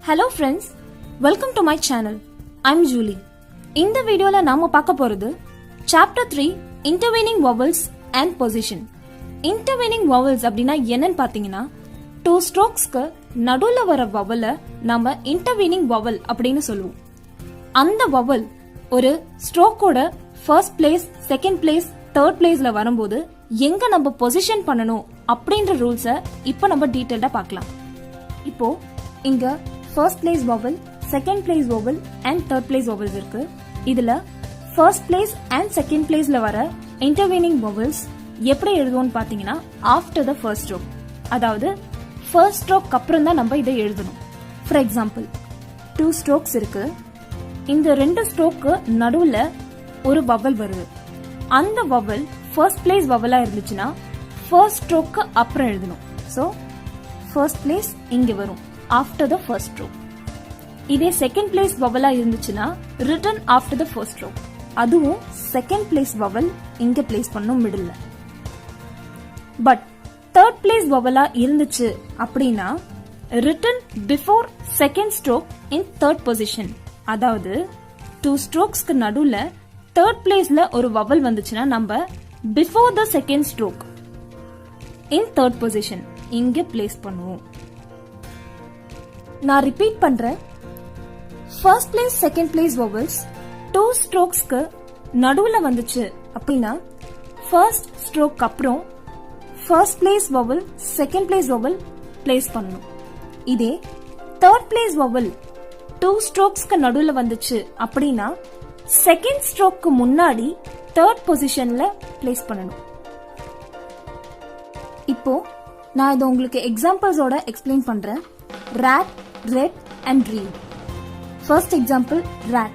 Hello friends, welcome to my channel. I'm Julie. இந்த வீடியோல நாம பார்க்க போறது Chapter 3 Intervening Vowels and Position. Intervening Vowels அப்படினா என்னன்னு பாத்தீங்கன்னா two strokesக்கு நடுவுல வர vowel நாம intervening vowel அப்படினு சொல்லுவோம். அந்த vowel ஒரு ஸ்ட்ரோக்கோட first place, second place, third பிளேஸ்ல வரும்போது எங்க நம்ம பொசிஷன் பண்ணணும் அப்படின்ற ரூல்ஸை இப்போ நம்ம டீடைல்டா பார்க்கலாம். இப்போ இங்க first place vowel, second place vowel and third place vowels இருக்கு. இதுல ஃபர்ஸ்ட் பிளேஸ் அண்ட் செகண்ட் பிளேஸ்ல வர இன்டர்வீனிங் vowels எப்படி எழுதுவோம்னு பாத்தீங்கன்னா ஆஃப்டர் த ஃபர்ஸ்ட் ஸ்ட்ரோக், அதாவது ஃபர்ஸ்ட் ஸ்ட்ரோக் அப்புறம் தான் நம்ம இதை எழுதணும். ஃபார் எக்ஸாம்பிள் 2 ஸ்ட்ரோக்ஸ் இருக்கு. இந்த 2 ஸ்ட்ரோக்கு நடுவுல ஒரு vowel வருது. அந்த vowel ஃபர்ஸ்ட் பிளேஸ் vowel இருந்துச்சுன்னா ஃபர்ஸ்ட் ஸ்ட்ரோக்கு அப்புறம் எழுதணும். சோ ஃபர்ஸ்ட் பிளேஸ் இங்க வரும் after the first stroke. இதே செகண்ட் பிளேஸ் vowel இருந்துச்சுன்னா written after the first stroke. அதுவும் செகண்ட் பிளேஸ் vowel இங்க பிளேஸ் பண்ணும் மிடில்ல. பட் தேர்ட் பிளேஸ் vowel இருந்துச்சு அப்படின்னா written before second stroke in third position. அதாவது 2 ஸ்ட்ரோக்ஸ்க்கு நடுவுல தேர்ட் பிளேஸ்ல ஒரு vowel வந்துச்சுன்னா நம்ம before the second stroke in third position இங்க பிளேஸ் பண்ணுவோம். நான் ரிப்பீட் பண்றேன். First place, second place vowels 2 ஸ்ட்ரோக்ஸ்க்கு நடுவுல வந்துச்சு அப்படின்னா ஃபர்ஸ்ட் ஸ்ட்ரோக் அப்புறம் first place vowel, second place vowel place பண்ணணும். இதே தேர்ட் பிளேஸ் vowel 2 ஸ்ட்ரோக்ஸ்க்கு நடுவுல வந்துச்சு அப்படின்னா செகண்ட் ஸ்ட்ரோக்கு முன்னாடி தேர்ட் பொசிஷன்ல பிளேஸ் பண்ணணும். இப்போ நான் இதை உங்களுக்கு எக்ஸாம்பிள்ஸோட எக்ஸ்பிளைன் பண்றேன். rat, red and read. First example rat.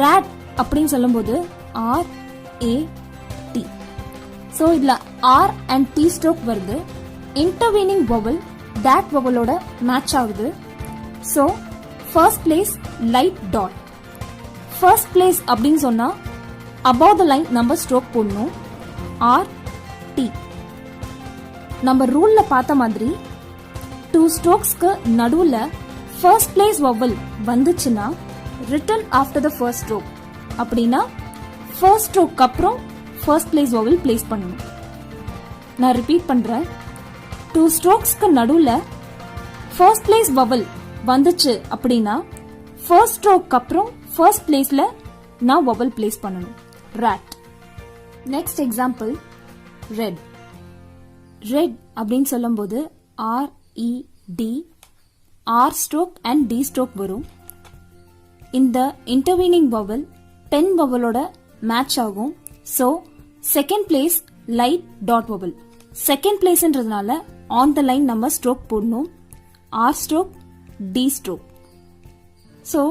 rat அப்படின்னு சொல்லும்போது R A T. So இதுல R and T stroke வருது. Intervening vowel that vowel ஓட மேட்ச் ஆகுது. So first place light dot. First place அப்படின்னு சொன்னா above the line நம்ம stroke போடணும். R T. நம்ம ரூல்ல பார்த்த மாதிரி 2 ஸ்ட்ரோக்ஸ்க்கு நடுவுல ஃபர்ஸ்ட் பிளேஸ் vowel வந்துச்சுன்னா written after the first stroke. அப்படின்னா ஃபர்ஸ்ட் ஸ்ட்ரோக் அப்புறம் ஃபர்ஸ்ட் பிளேஸ் vowel பிளேஸ் பண்ணணும். நான் ரிப்பீட் பண்றேன். 2 ஸ்ட்ரோக்ஸ்க்கு நடுவுல ஃபர்ஸ்ட் பிளேஸ் vowel வந்துச்சு அப்படின்னா ஃபர்ஸ்ட் ஸ்ட்ரோக் அப்புறம் ஃபர்ஸ்ட் பிளேஸ்ல நான் vowel பிளேஸ் பண்ணணும். rat. Next example red. red அப்படின்னு சொல்லும்போது R E D R stroke and D stroke வரும். இந்த intervening vowel pen vowel ஓட மேட்ச் ஆகும். So second place light dot vowel. second placeன்றதுனால on the line நம்ம stroke போடணும். R stroke D stroke. So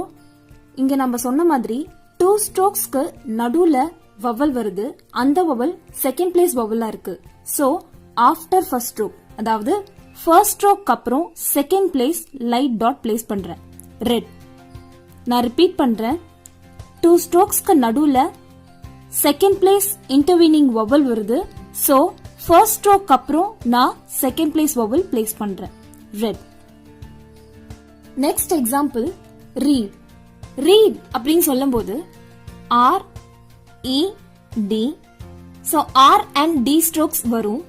இங்க நம்ம சொன்ன மாதிரி 2 ஸ்ட்ரோக்ஸ்க்கு நடுவுல vowel வருது. அந்த vowel second place vowel இருக்கு. So after first stroke, அதாவது ஃபர்ஸ்ட் ஸ்ட்ரோக் அப்புறம் second place light dot place பண்றேன். ரெட். நான் ரிப்பீட் பண்றேன். 2 ஸ்ட்ரோக்ஸ்க்கு நடுவுல செகண்ட் பிளேஸ் இன்டர்வீனிங் vowel வருது. சோ ஃபர்ஸ்ட் ஸ்ட்ரோக் அப்புறம் நான் செகண்ட் பிளேஸ் vowel பிளேஸ் பண்றேன். Red. Next example read. Read அப்படின்னு சொல்லும்போது R E D. So R and D strokes வரும்.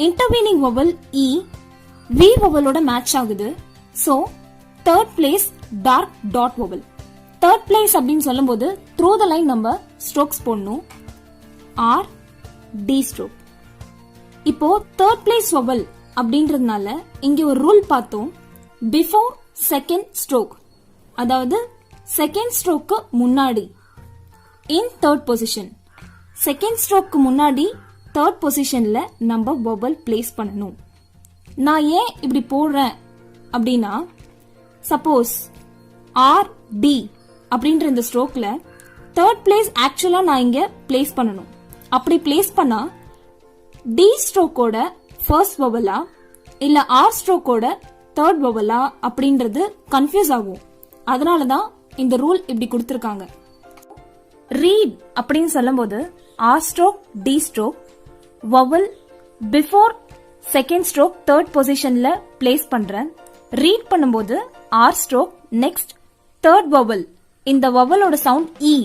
Intervening vowel E V vowel ஓட மேட்ச் ஆகுது. So third place dark dot vowel. Third place அப்படின்னு சொல்லும்போது through the line நம்ம strokes போடணும். R D stroke. இப்போ தேர்ட் பிளேஸ் vowel அப்படின்றதுனால இங்க ஒரு ரூல் பார்த்தோம். பிஃபோர் செகண்ட் ஸ்ட்ரோக், அதாவது செகண்ட் ஸ்ட்ரோக்கு முன்னாடி இன் தேர்ட் பொசிஷன். செகண்ட் ஸ்ட்ரோக்கு முன்னாடி தேர்ட் பொசிஷன்ல நம்ம vowel பிளேஸ் பண்ணணும். நான் ஏன் இப்படி போடுறேன் அப்படின்னா சப்போஸ் R D அப்படின்ற இந்த ஸ்ட்ரோக்ல தேர்ட் பிளேஸ் ஆக்சுவலா நான் இங்க பிளேஸ் பண்ணணும். அப்படி பிளேஸ் பண்ணா D ஸ்ட்ரோக்கோட ஃபர்ஸ்ட் vowel இல்ல R ஸ்ட்ரோக்கோட தேர்ட் vowel அப்படின்றது கன்ஃபியூஸ் ஆகும். அதனாலதான் இந்த ரூல் இப்படி கொடுத்திருக்காங்க. ரீட் அப்படின்னு சொல்லும்போது R stroke D stroke vowel before second stroke third positionல place பண்றேன். ரீட் பண்ணும்போது R stroke, next third vowel, இந்த வவலோட சவுண்ட் இ,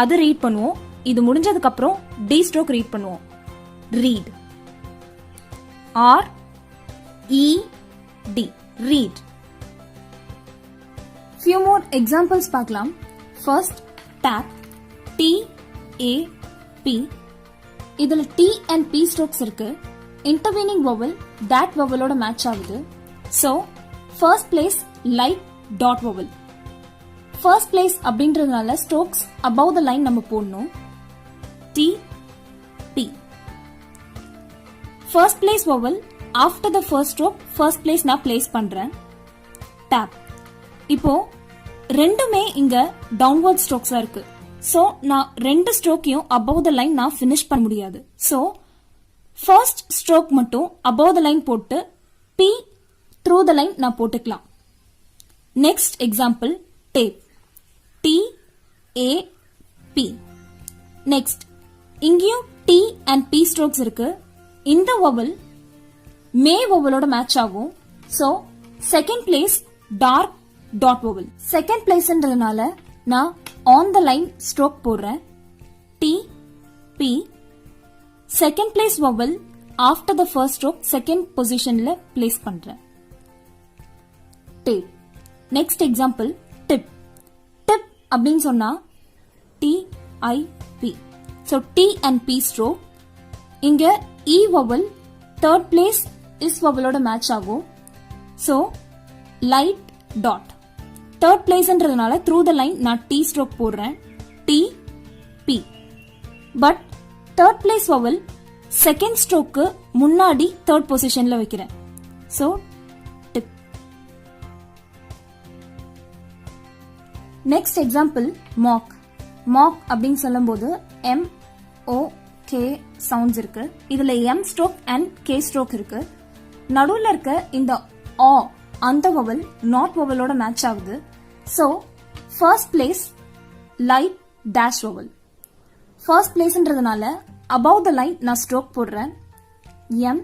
அது ரீட் பண்ணுவோம். இது முடிஞ்சதுக்கு அப்புறம் டி ஸ்ட்ரோக் ரீட் பண்ணுவோம். Read, R E D, read. few more examples பார்க்கலாம். first tap, T A P. இதுல T and P strokes இருக்கு. intervening vowel that vowel ஓட மேட்ச் ஆகுது. so first place light dot vowel. first place அப்படின்றதுனால strokes above the line நம்ம போடணும். T P. first place vowel after the first stroke first place நான் place பண்றேன். tap. இப்போ ரெண்டுமே இங்க டவுன்வர்ட் ஸ்ட்ரோக்ஸா இருக்கு. சோ நான் ரெண்டு ஸ்ட்ரோக்கையும் above the line நான் finish பண்ண முடியாது. சோ ஃபர்ஸ்ட் ஸ்ட்ரோக் மட்டும் above the line போட்டு P through the line நான் போட்டுக்கலாம். Next example tape, T A P. Next இங்கேயும் T and P ஸ்ட்ரோக்ஸ் இருக்கு. இந்த vowel மே vowelோட மேட்ச் ஆகும். So second place dark dot vowel. Second பிளேஸ்ன்றதுனால நான் ஆன் த லைன் ஸ்ட்ரோக் போடுறேன். T P. Second place vowel after the first stroke second பொசிஷன்ல place பண்றேன். Tape. Next example dip. Dip அப்படின்னு சொன்னா T I P. So T and P stroke. இங்க E vowel third place is vowelோட match ஆகும். So light dot. Third பிளேஸ்ன்றதுனால through the line நான் T stroke போடுறேன். T P. But third place vowel second ஸ்ட்ரோக்கு முன்னாடி தேர்ட் பொசிஷன்ல வைக்கிறேன். So dip. Next example mock. Mock அப்படின்னு சொல்லும்போது M O K சவுண்ட்ஸ் இருக்கு. இதுல M stroke and K stroke இருக்கு. நடுவுல இருக்க இந்த ஆ அந்த vowel நாட் vowelோட மேட்ச் ஆகுது. So first place light dash vowel. First பிளேஸ்ன்றதுனால above the line நான் ஸ்ட்ரோக் போடுறேன். M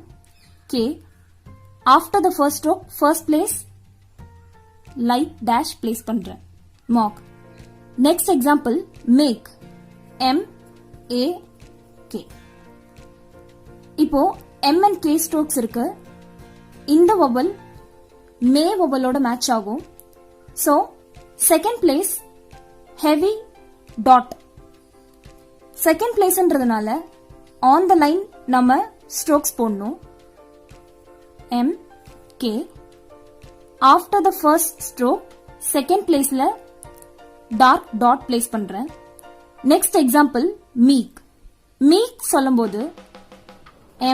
K. After the first stroke first place light dash place பண்றேன். Mock. Next example make. M A K. இப்போ M and K strokes இருக்கு. இந்த vowel may vowelோட match ஆகும். So second place heavy dot. Second பிளேஸ்ன்றதுனால on the line நம்ம strokes போடணும். M K. After the first stroke second பிளேஸ்ல dark dot place பண்றேன். Next example meek. மீக் சொல்லும்போது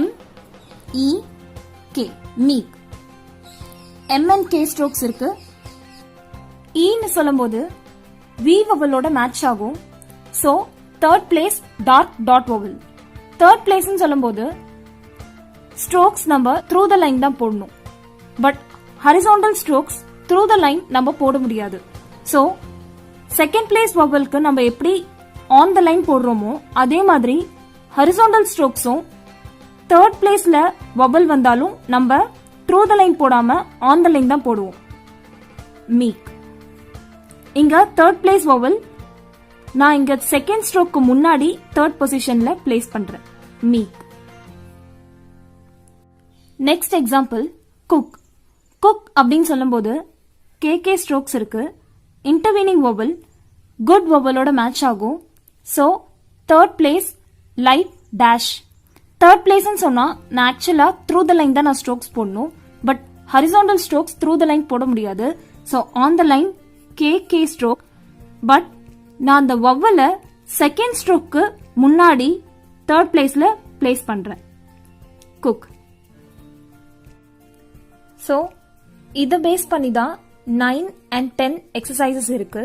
M E K. மீக். M and K ஸ்ட்ரோக்ஸ் இருக்கு. ஈன்னு சொல்லும்போது V vowelோட மேட்ச் ஆகும். So third place dark dot vowel. Third place சொல்லும்போது ஸ்ட்ரோக்ஸ் நம்ம த்ரூ த லைன் தான் போடணும். But horizontal strokes through the line நம்ம போட முடியாது. சோ செகண்ட் பிளேஸ் vowelக்கு நம்ம எப்படி ஆன் த லைன் போடுறோமோ அதே மாதிரி ஹரிசாண்டல் ஸ்ட்ரோக்ஸும் தேர்ட் பிளேஸ்ல vowel வந்தாலும் நம்ம த்ரூ த லைன் போடாம ஆன் த லைன் தான் போடுவோம். மீக். இங்க தேர்ட் பிளேஸ் vowel நான் இங்க செகண்ட் ஸ்ட்ரோக்கு முன்னாடி தேர்ட் பொசிஷன்ல பிளேஸ் பண்றேன். Meek. Next example cook. Cook அப்படின்னு சொல்லும்போது KK ஸ்ட்ரோக்ஸ் இருக்கு. இன்டர்வீனிங் vowel குட் vowelோட மேட்ச் ஆகும். So third place light dash. Third place சொன்னா நான் ஆக்சுவலா த்ரூ த லைன் தான் நான் ஸ்ட்ரோக்ஸ் போடணும். But horizontal strokes through the line போட முடியாது. So on the line KK stroke. But நான் அந்த vowel செகண்ட் ஸ்ட்ரோக்கு முன்னாடி தேர்ட் பிளேஸ்ல பிளேஸ் பண்றேன். குக். சோ இத பேஸ் பண்ணி தான் 9 and 10 எக்ஸசைசஸ் இருக்கு.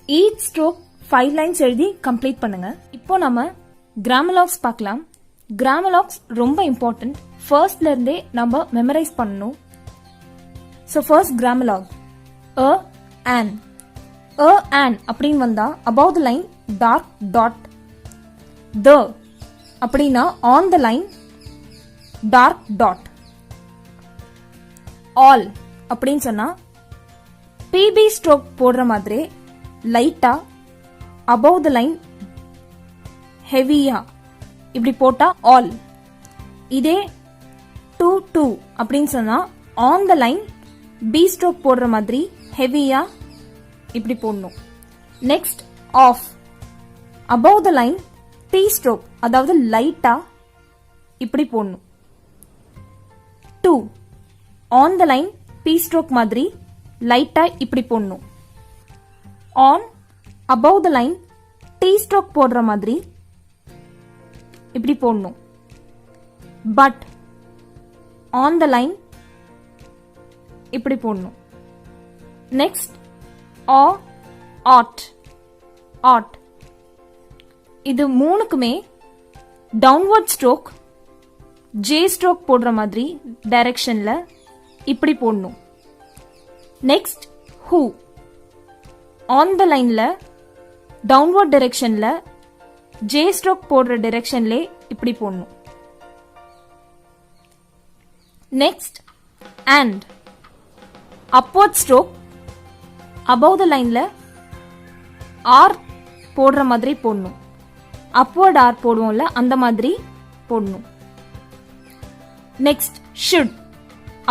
ஈச் ஸ்ட்ரோக் 5 லைன்ஸ் எழுதி கம்ப்ளீட் பண்ணுங்க. இப்போ நம்ம கிராமலாக்ஸ் பார்க்கலாம். கிராமலாக்ஸ் ரொம்ப இம்பார்ட்டன்ட். ஃபர்ஸ்ட்ல இருந்தே நம்ம மெமரைஸ் பண்ணணும். So first grammalogue an. an அப்படின்னு வந்தா above the line dark dot. the அப்படின்னா on the line dark dot. all அப்படின்னு சொன்னா பிபி ஸ்ட்ரோக் போடுற மாதிரி லைட்டா above the line ஹெவியா இப்படி போட்டா ஆல். இதே 2-2 அப்படின்னு சொன்னா on the line P stroke போடுற மாதிரி ஹெவியா இப்படி போடணும். Next half above the line T stroke அதாவது லைட்டா இப்படி போடணும். 2 on the line P stroke மாதிரி லைட்டா இப்படி போடணும். On above the line T stroke போடுற மாதிரி இப்படி போடணும். பட் ஆன் த லைன் இப்படி போடணும். நெக்ஸ்ட் ஆட் ஆட் இது மூணுக்குமே டவுன்வர்ட் ஸ்ட்ரோக் ஜே ஸ்ட்ரோக் போடுற மாதிரி டைரக்ஷன்ல இப்படி போடணும். நெக்ஸ்ட் ஹூ ஆன் த லைன்ல டவுன்வர்ட் டைரக்ஷன்ல ஜே ஸ்ட்ரோக் போடுற டைரக்ஷன்ல இப்படி போடணும். Next and upward stroke above the லைன்ல ஆர் போடுற மாதிரி போடணும். அப்வர்ட் ஆர் போடுவோம்ல அந்த மாதிரி போடணும். நெக்ஸ்ட் ஷுட்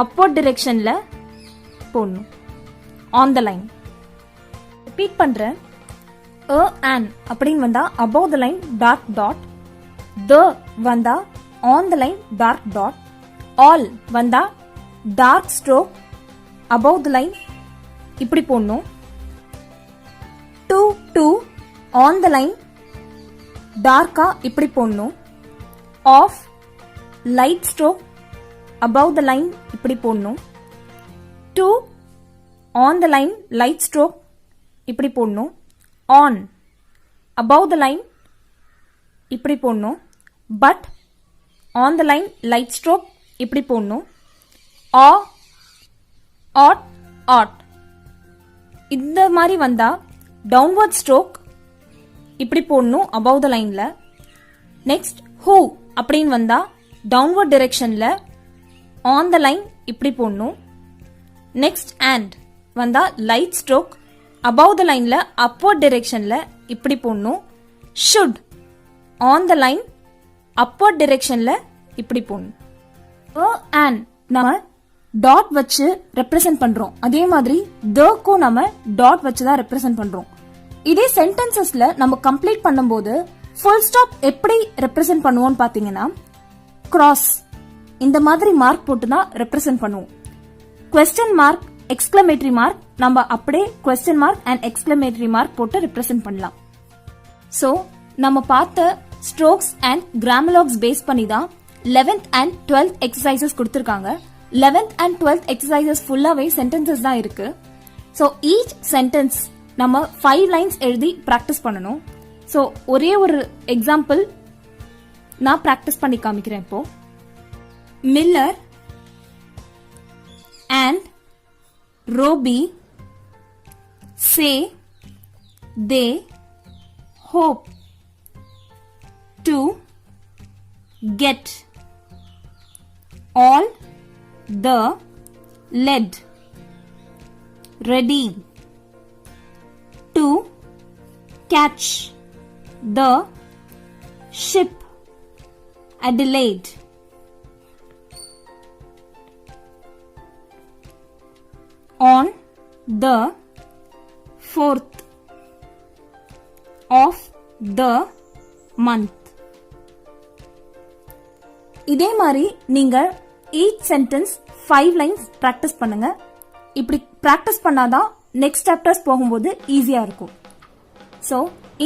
அப்வர்ட் டைரக்ஷன்ல போடணும் ஆன் த லைன். ரிப்பீட் பண்றேன். an அப்படின்னு வந்தா above the line dark dot, the வந்தா on the line dark dot, all வந்தா dark stroke above the line இப்படி போடணும். 2 on the line டார்க்கா இப்படி போடணும். Half light stroke above the line இப்படி போடணும். 2 on the line light stroke இப்படி போடணும். ஆன் above the line இப்படி போடணும். But on the line light stroke இப்படி போடணும். ஆட் ஆட் இந்த மாதிரி வந்தா டவுன்வர்ட் ஸ்ட்ரோக் இப்படி போடணும் above the lineல. நெக்ஸ்ட் ஹூ அப்படின்னு வந்தா டவுன்வர்ட் டைரக்ஷன்ல ஆன் த லைன் இப்படி போடணும். நெக்ஸ்ட் அண்ட் வந்தா லைட் ஸ்ட்ரோக் above the lineல அப்வர்ட் டைரக்ஷன்ல இப்படி போடணும். Should on the line upward டைரக்ஷன்ல இப்படி போடணும். and நம்ம டாட் வச்சு ரெப்ரசென்ட் பண்றோம். அதே மாதிரி க்கும் நம்ம டாட் வச்சு தான் ரெப்ரசென்ட் பண்றோம். இதே சென்டென்சஸ்ல நம்ம கம்ப்ளீட் பண்ணும்போது ஃபுல் ஸ்டாப் எப்படி ரெப்ரசென்ட் பண்ணுவோம் பாத்தீங்கன்னா கிராஸ் இந்த மாதிரி மார்க் போட்டு தான் ரெப்ரசென்ட் பண்ணுவோம். குவெஸ்டன் மார்க் எக்ஸ்கிளமேட்டரி மார்க் நம்ம அப்படியே question mark and exclamatory mark போட்டு ரெப்ரசென்ட் பண்ணலாம். சோ நம்ம பார்த்த ஸ்ட்ரோக்ஸ் அண்ட் கிராமலாக்ஸ் பேஸ் பண்ணி தான் 11th and 12th எக்ஸசைசஸ் கொடுத்திருக்காங்க. 11th and 12th எக்ஸசைசஸ் ஃபுல்லாவே சென்டென்சஸ் தான் இருக்கு. சோ ஈச் சென்டென்ஸ் நம்ம 5 லைன்ஸ் எழுதி பிராக்டிஸ் பண்ணணும். சோ ஒரே ஒரு எக்ஸாம்பிள் நான் பிராக்டிஸ் பண்ணி காமிக்கிறேன் இப்போ. Miller and Robbie say they hope to get all the lead ready to catch the ship Adelaide. On the 4th of the month. இதே மாதிரி நீங்க each sentence 5 lines practice பண்ணுங்க. இப்படி practice பண்ணாதான் next chapters போகும்போது ஈஸியா இருக்கும். சோ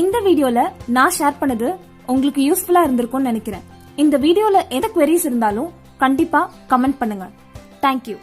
இந்த வீடியோல நான் ஷேர் பண்ணது உங்களுக்கு யூஸ்ஃபுல்லா இருந்திருக்கும்னு நினைக்கிறேன். இந்த வீடியோல எந்த queries இருந்தாலும் கண்டிப்பா கமெண்ட் பண்ணுங்க. Thank you.